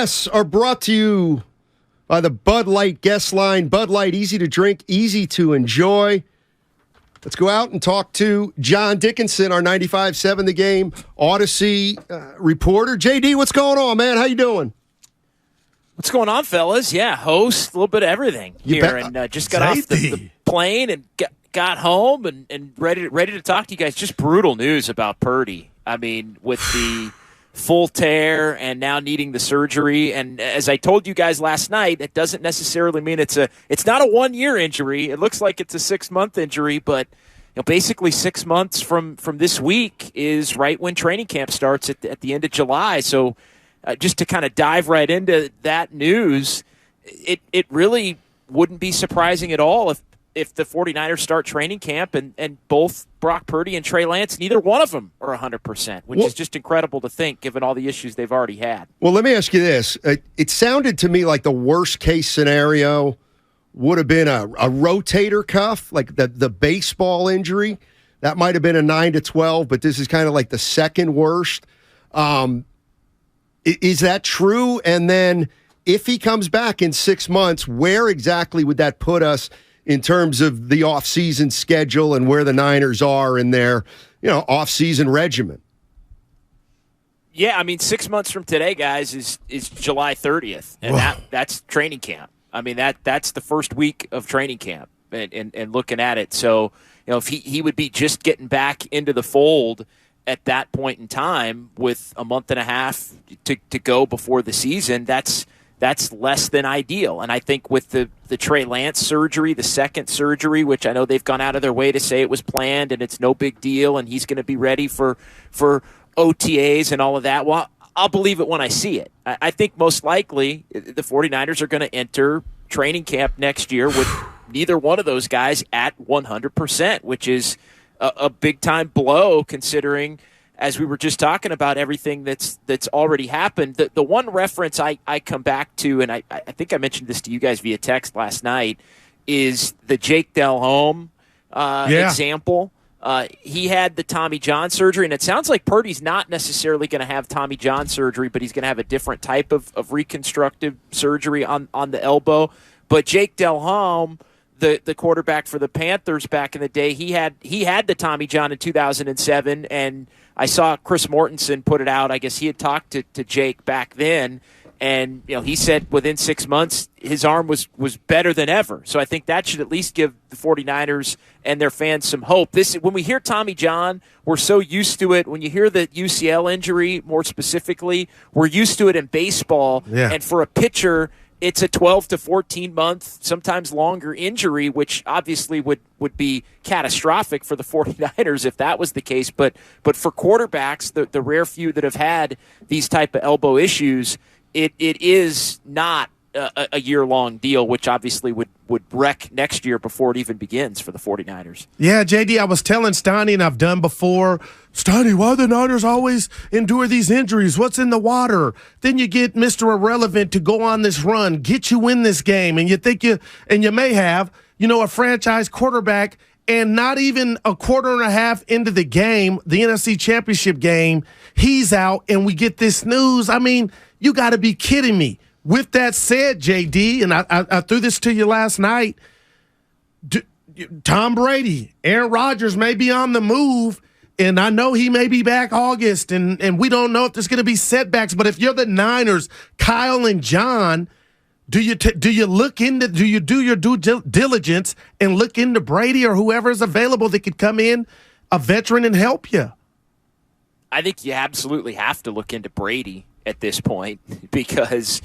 guests are brought to you by the Bud Light guest line. Bud Light, easy to drink, easy to enjoy. Let's go out and talk to John Dickinson, our 95.7 The Game Odyssey reporter. JD, what's going on, man? How you doing? What's going on, fellas? Yeah, host, a little bit of everything here. And just got off the plane and got home and ready to talk to you guys. Just brutal news about Purdy. I mean, with the full tear and now needing the surgery. And as I told you guys last night, it doesn't necessarily mean it's not a 1-year injury. It looks like it's a 6-month injury, but basically 6 months from this week is right when training camp starts at the end of July. So just to kind of dive right into that news, it really wouldn't be surprising at all if the 49ers start training camp and both Brock Purdy and Trey Lance, neither one of them are 100%, which is just incredible to think given all the issues they've already had. Well, let me ask you this. It sounded to me like the worst-case scenario would have been a rotator cuff, like the baseball injury. That might have been a 9-12, but this is kind of like the second worst. Is that true? And then if he comes back in 6 months, where exactly would that put us in terms of the off-season schedule and where the Niners are in their, off-season regimen? Yeah, I mean, 6 months from today, guys, is July 30th, and that's training camp. I mean, that's the first week of training camp and looking at it. So, if he would be just getting back into the fold at that point in time with a month and a half to go before the season, that's less than ideal. And I think with the Trey Lance surgery, the second surgery, which I know they've gone out of their way to say it was planned and it's no big deal and he's going to be ready for OTAs and all of that, well, I'll believe it when I see it. I think most likely the 49ers are going to enter training camp next year with neither one of those guys at 100%, which is a big-time blow considering – as we were just talking about everything that's already happened. The one reference I come back to, and I think I mentioned this to you guys via text last night, is the Jake Delhomme example. He had the Tommy John surgery, and it sounds like Purdy's not necessarily going to have Tommy John surgery, but he's going to have a different type of reconstructive surgery on the elbow. But Jake Delhomme, the quarterback for the Panthers back in the day, he had the Tommy John in 2007, and I saw Chris Mortensen put it out. I guess he had talked to Jake back then, and he said within 6 months his arm was better than ever. So I think that should at least give the 49ers and their fans some hope. When we hear Tommy John, we're so used to it. When you hear the UCL injury, more specifically, we're used to it in baseball. Yeah. And for a pitcher, it's a 12 to 14 month, sometimes longer injury, which obviously would be catastrophic for the 49ers if that was the case. But for quarterbacks, the rare few that have had these type of elbow issues, it is not a year-long deal, which obviously would wreck next year before it even begins for the 49ers. Yeah, JD, I was telling Steiny, and I've done before, Steiny, why do the Niners always endure these injuries? What's in the water? Then you get Mr. Irrelevant to go on this run, get you in this game, and you may have, a franchise quarterback, and not even a quarter and a half into the game, the NFC Championship game, he's out, and we get this news. I mean, you got to be kidding me. With that said, JD, and I threw this to you last night, Tom Brady, Aaron Rodgers may be on the move, and I know he may be back August, and we don't know if there's going to be setbacks, but if you're the Niners, Kyle and John, do you do your due diligence and look into Brady or whoever is available that could come in, a veteran, and help you? I think you absolutely have to look into Brady at this point because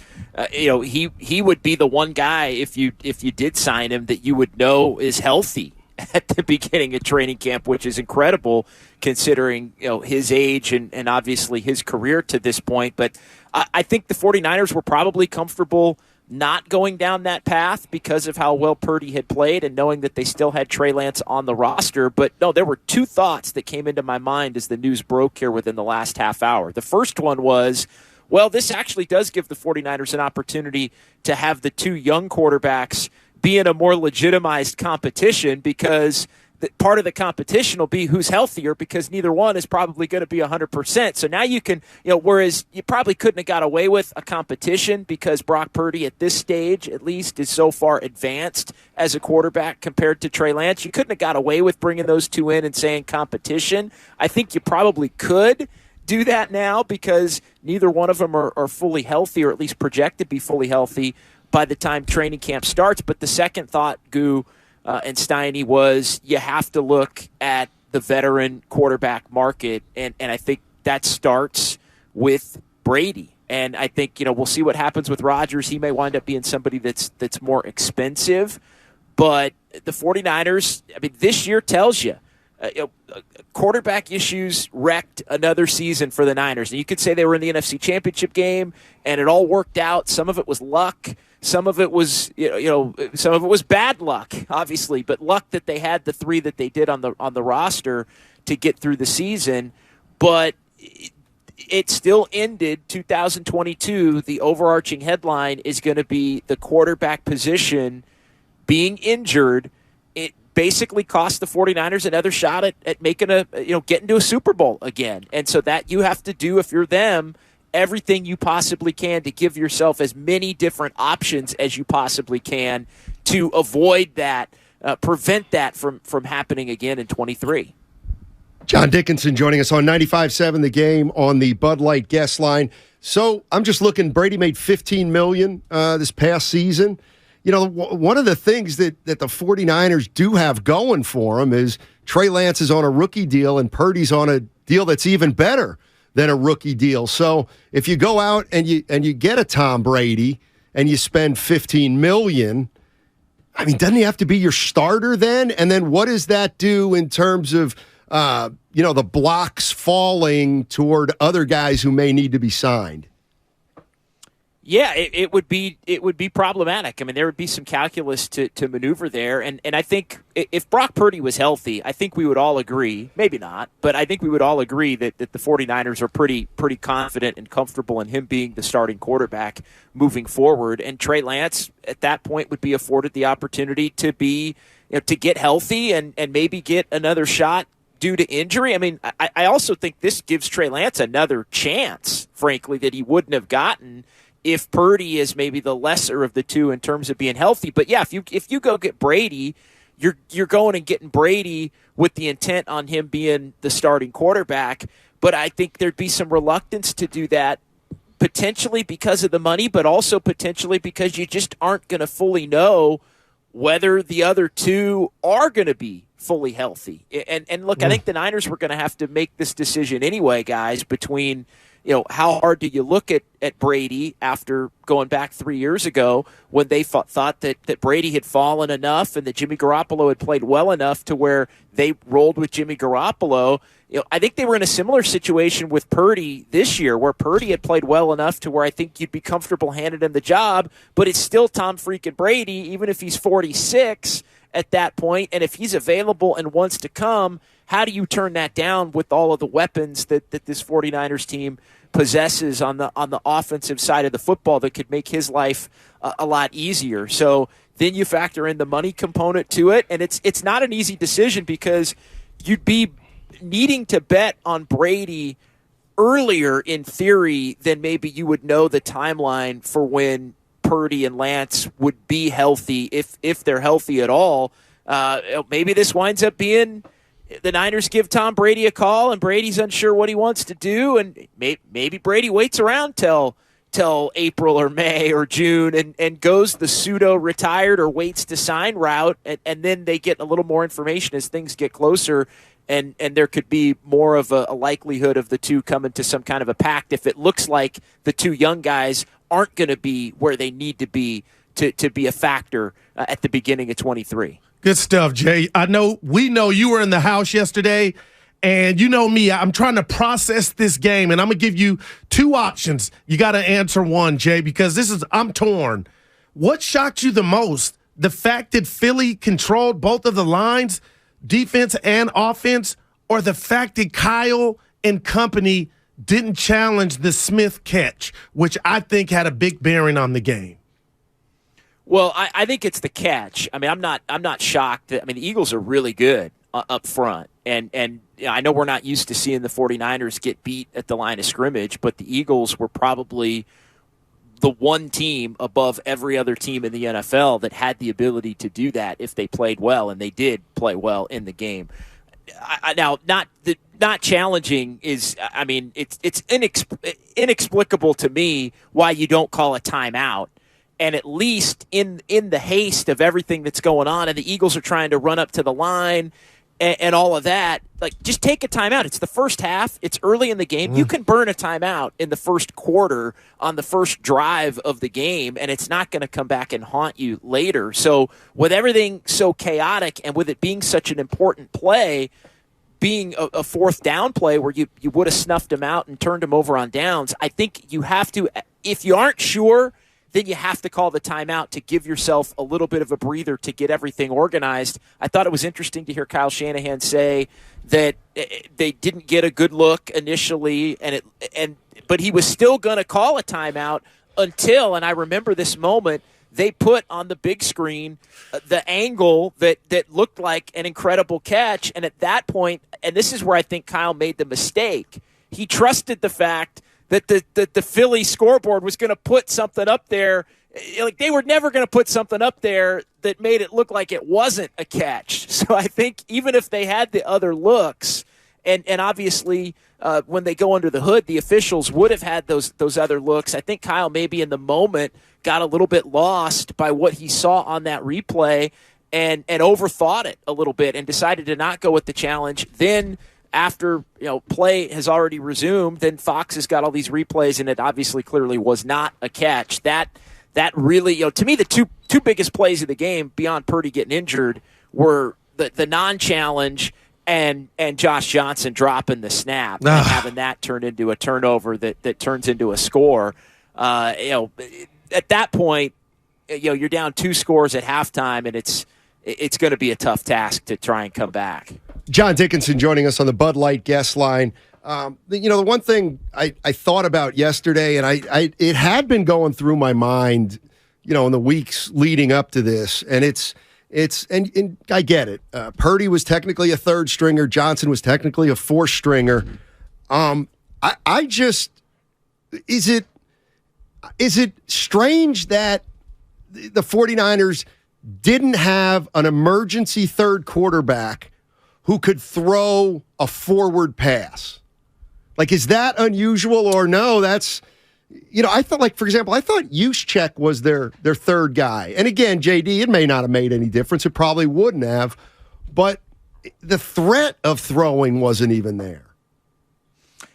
he would be the one guy if you did sign him that you would know is healthy at the beginning of training camp, which is incredible considering his age and obviously his career to this point. But I think the 49ers were probably comfortable not going down that path because of how well Purdy had played and knowing that they still had Trey Lance on the roster. But no, there were two thoughts that came into my mind as the news broke here within the last half hour. The first one was, well, this actually does give the 49ers an opportunity to have the two young quarterbacks be in a more legitimized competition because part of the competition will be who's healthier, because neither one is probably going to be 100%. So now you can, whereas you probably couldn't have got away with a competition because Brock Purdy at this stage, at least, is so far advanced as a quarterback compared to Trey Lance. You couldn't have got away with bringing those two in and saying competition. I think you probably could do that now because neither one of them are fully healthy, or at least projected to be fully healthy by the time training camp starts. But the second thought, Goo, and Steiny, was you have to look at the veteran quarterback market, and I think that starts with Brady. And I think, we'll see what happens with Rodgers. He may wind up being somebody that's more expensive. But the 49ers, this year tells you, quarterback issues wrecked another season for the Niners. And you could say they were in the NFC Championship game, and it all worked out. Some of it was luck. Some of it was, some of it was bad luck, obviously, but luck that they had the three that they did on the roster to get through the season. But it still ended 2022. The overarching headline is going to be the quarterback position being injured. It basically cost the 49ers another shot at making getting to a Super Bowl again. And so that you have to do, if you're them, everything you possibly can to give yourself as many different options as you possibly can to avoid that, prevent that from happening again in 23. John Dickinson joining us on 95.7 The Game on the Bud Light guest line. So I'm just looking, Brady made $15 million this past season. One of the things that the 49ers do have going for them is Trey Lance is on a rookie deal and Purdy's on a deal that's even better than a rookie deal. So if you go out and you get a Tom Brady and you spend $15 million, doesn't he have to be your starter then? And then what does that do in terms of the blocks falling toward other guys who may need to be signed? Yeah, it would be problematic. There would be some calculus to maneuver there. And I think if Brock Purdy was healthy, I think we would all agree, maybe not, but I think we would all agree that the 49ers are pretty confident and comfortable in him being the starting quarterback moving forward. And Trey Lance at that point would be afforded the opportunity to be, to get healthy and maybe get another shot due to injury. I also think this gives Trey Lance another chance, frankly, that he wouldn't have gotten if Purdy is maybe the lesser of the two in terms of being healthy. But yeah, if you go get Brady, you're going and getting Brady with the intent on him being the starting quarterback. But I think there'd be some reluctance to do that, potentially because of the money, but also potentially because you just aren't going to fully know whether the other two are going to be fully healthy. And look, I think the Niners were going to have to make this decision anyway, guys, between how hard do you look at Brady after going back 3 years ago when they thought that Brady had fallen enough and that Jimmy Garoppolo had played well enough to where they rolled with Jimmy Garoppolo. I think they were in a similar situation with Purdy this year, where Purdy had played well enough to where I think you'd be comfortable handing him the job, but it's still Tom freaking Brady, even if he's 46 at that point. And if he's available and wants to come, how do you turn that down with all of the weapons that this 49ers team possesses on the offensive side of the football that could make his life a lot easier? So then you factor in the money component to it, and it's not an easy decision because you'd be needing to bet on Brady earlier in theory than maybe you would know the timeline for when Purdy and Lance would be healthy, if they're healthy at all. Maybe this winds up being the Niners give Tom Brady a call and Brady's unsure what he wants to do, and maybe Brady waits around till April or May or June and goes the pseudo-retired or waits to sign route, and then they get a little more information as things get closer, and there could be more of a likelihood of the two coming to some kind of a pact if it looks like the two young guys aren't going to be where they need to be a factor at the beginning of 23. Good stuff, Jay. We know you were in the house yesterday, and you know me, I'm trying to process this game, and I'm going to give you two options. You got to answer one, Jay, because I'm torn. What shocked you the most? The fact that Philly controlled both of the lines, defense and offense, or the fact that Kyle and company didn't challenge the Smith catch, which I think had a big bearing on the game? Well, I think it's the catch. I'm not shocked. The Eagles are really good up front. And I know we're not used to seeing the 49ers get beat at the line of scrimmage, but the Eagles were probably the one team above every other team in the NFL that had the ability to do that if they played well, and they did play well in the game. Now, not challenging is, I mean, it's inexplicable to me why you don't call a timeout. And at least in the haste of everything that's going on, and the Eagles are trying to run up to the line and all of that, like, just take a timeout. It's the first half. It's early in the game. You can burn a timeout in the first quarter on the first drive of the game, and it's not going to come back and haunt you later. So with everything so chaotic and with it being such an important play, being a fourth down play where you would have snuffed him out and turned him over on downs, I think you have to, if you aren't sure, then you have to call the timeout to give yourself a little bit of a breather to get everything organized. I thought it was interesting to hear Kyle Shanahan say that they didn't get a good look initially, but he was still going to call a timeout until, and I remember this moment, they put on the big screen the angle that looked like an incredible catch. And at that point, and this is where I think Kyle made the mistake, he trusted the fact that the Philly scoreboard was going to put something up there. Like, they were never going to put something up there that made it look like it wasn't a catch. So I think even if they had the other looks, and obviously when they go under the hood, the officials would have had those other looks. I think Kyle maybe in the moment got a little bit lost by what he saw on that replay and overthought it a little bit and decided to not go with the challenge. Then after play has already resumed, then Fox has got all these replays, and it obviously clearly was not a catch. That really, to me, the two biggest plays of the game beyond Purdy getting injured were the non-challenge and Josh Johnson dropping the snap and having that turn into a turnover that turns into a score. At that point, you're down 2 scores at halftime, and it's going to be a tough task to try and come back. John Dickinson joining us on the Bud Light guest line. The one thing I thought about yesterday, and it had been going through my mind, in the weeks leading up to this, and and I get it. Purdy was technically a third stringer. Johnson was technically a fourth stringer. Is it strange that the 49ers didn't have an emergency third quarterback who could throw a forward pass? Like, is that unusual or no? That's, I thought, like, for example, I thought Juszczyk was their third guy. And again, JD, it may not have made any difference. It probably wouldn't have. But the threat of throwing wasn't even there.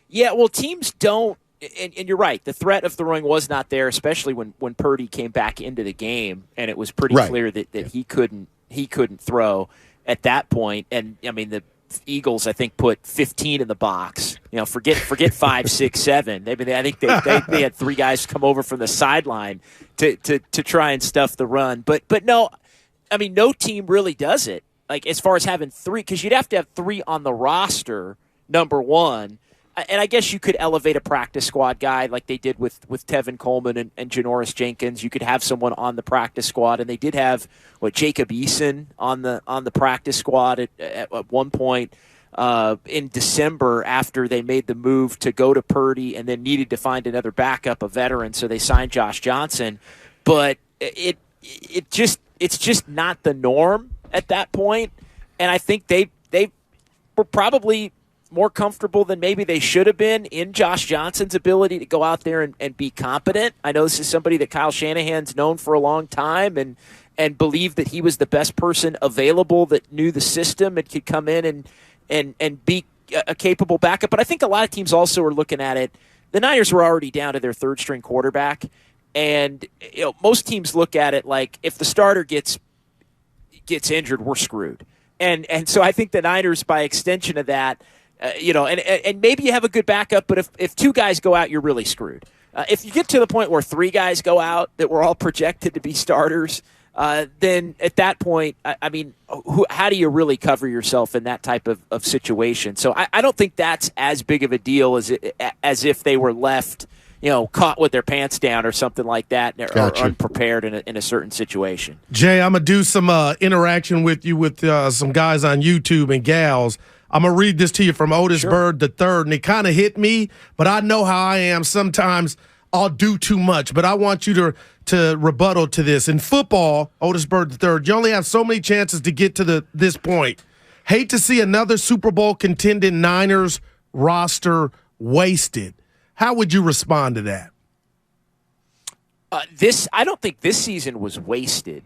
Yeah, well, teams don't, and you're right, the threat of throwing was not there, especially when Purdy came back into the game, and it was pretty clear that he couldn't throw at that point. And I mean, the Eagles, I think, put 15 in the box. Forget 5, 6, 7. I think they had 3 guys come over from the sideline to try and stuff the run. But no, I mean, no team really does it. Like, as far as having 3, because you'd have to have 3 on the roster, number one. And I guess you could elevate a practice squad guy like they did with Tevin Coleman and Janoris Jenkins. You could have someone on the practice squad, and they did have Jacob Eason on the practice squad at one point in December after they made the move to go to Purdy and then needed to find another backup, a veteran, so they signed Josh Johnson. But it's just not the norm at that point, and I think they were probably more comfortable than maybe they should have been in Josh Johnson's ability to go out there and be competent. I know this is somebody that Kyle Shanahan's known for a long time and believed that he was the best person available that knew the system and could come in and be a capable backup. But I think a lot of teams also are looking at it. The Niners were already down to their third string quarterback, and most teams look at it like, if the starter gets injured, we're screwed. And so I think the Niners, by extension of that, and maybe you have a good backup, but if 2 guys go out, you're really screwed. If you get to the point where 3 guys go out that were all projected to be starters, then at that point, I mean, how do you really cover yourself in that type of situation? So I don't think that's as big of a deal as if they were left, caught with their pants down or something like that, or Gotcha. unprepared in a certain situation. Jay, I'm going to do some interaction with you with some guys on YouTube and gals. I'm going to read this to you from Otis Bird III, and it kind of hit me, but I know how I am. Sometimes I'll do too much, but I want you to rebuttal to this. In football, Otis Bird III, you only have so many chances to get to this point. Hate to see another Super Bowl contending Niners roster wasted. How would you respond to that? I don't think this season was wasted.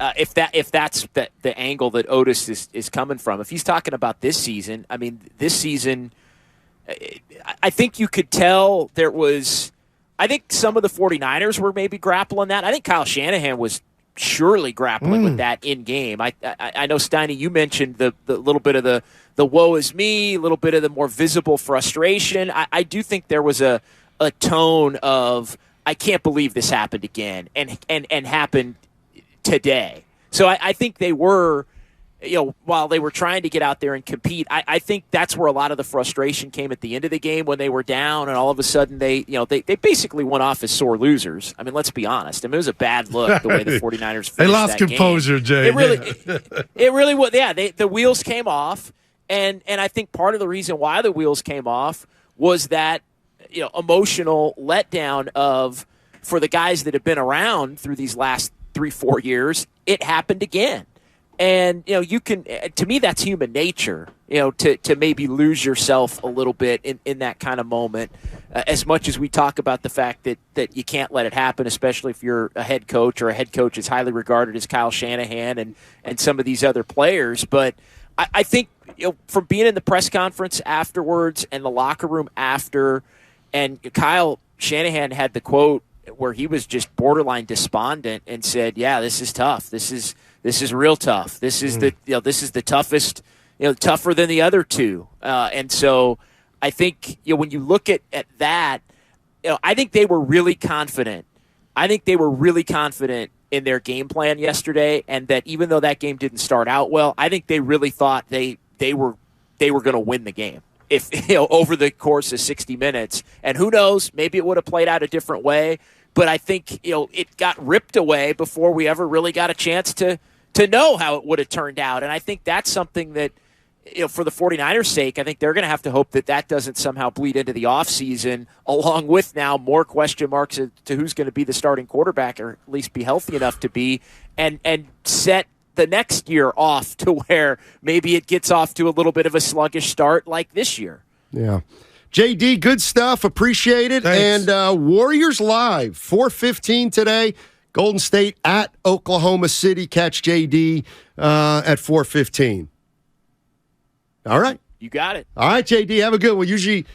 If that's the angle that Otis is coming from. If he's talking about this season, I mean, this season, I think you could tell there was. I think some of the 49ers were maybe grappling that. I think Kyle Shanahan was surely grappling with that in game. I know, Steiny, you mentioned the little bit of the woe is me, a little bit of the more visible frustration. I do think there was a tone of, I can't believe this happened again and happened today. So I think they were, while they were trying to get out there and compete, I think that's where a lot of the frustration came at the end of the game when they were down and all of a sudden they basically went off as sore losers. I mean, let's be honest. I mean, it was a bad look the way the 49ers finished They lost that composure, game. Jay. It really was. Yeah, the wheels came off, and I think part of the reason why the wheels came off was that emotional letdown for the guys that have been around through these last 3-4 years. It happened again. And, you can, to me, that's human nature, to maybe lose yourself a little bit in that kind of moment, as much as we talk about the fact that you can't let it happen, especially if you're a head coach or a head coach as highly regarded as Kyle Shanahan and some of these other players. But I think, from being in the press conference afterwards and the locker room after, and Kyle Shanahan had the quote where he was just borderline despondent and said, yeah, this is tough. This is real tough. This is this is the toughest, tougher than the other two. And so I think, when you look at that, I think they were really confident. I think they were really confident in their game plan yesterday, and that even though that game didn't start out well, I think they really thought they were going to win the game. If over the course of 60 minutes, and who knows, maybe it would have played out a different way. But I think it got ripped away before we ever really got a chance to know how it would have turned out. And I think that's something that, for the 49ers' sake, I think they're going to have to hope that doesn't somehow bleed into the offseason, along with now more question marks as to who's going to be the starting quarterback, or at least be healthy enough to be, and set the next year off to where maybe it gets off to a little bit of a sluggish start like this year. Yeah. JD, good stuff. Appreciate it. Thanks. And Warriors Live, 4:15 today. Golden State at Oklahoma City. Catch JD at 4:15. All right. You got it. All right, JD, have a good one. Usually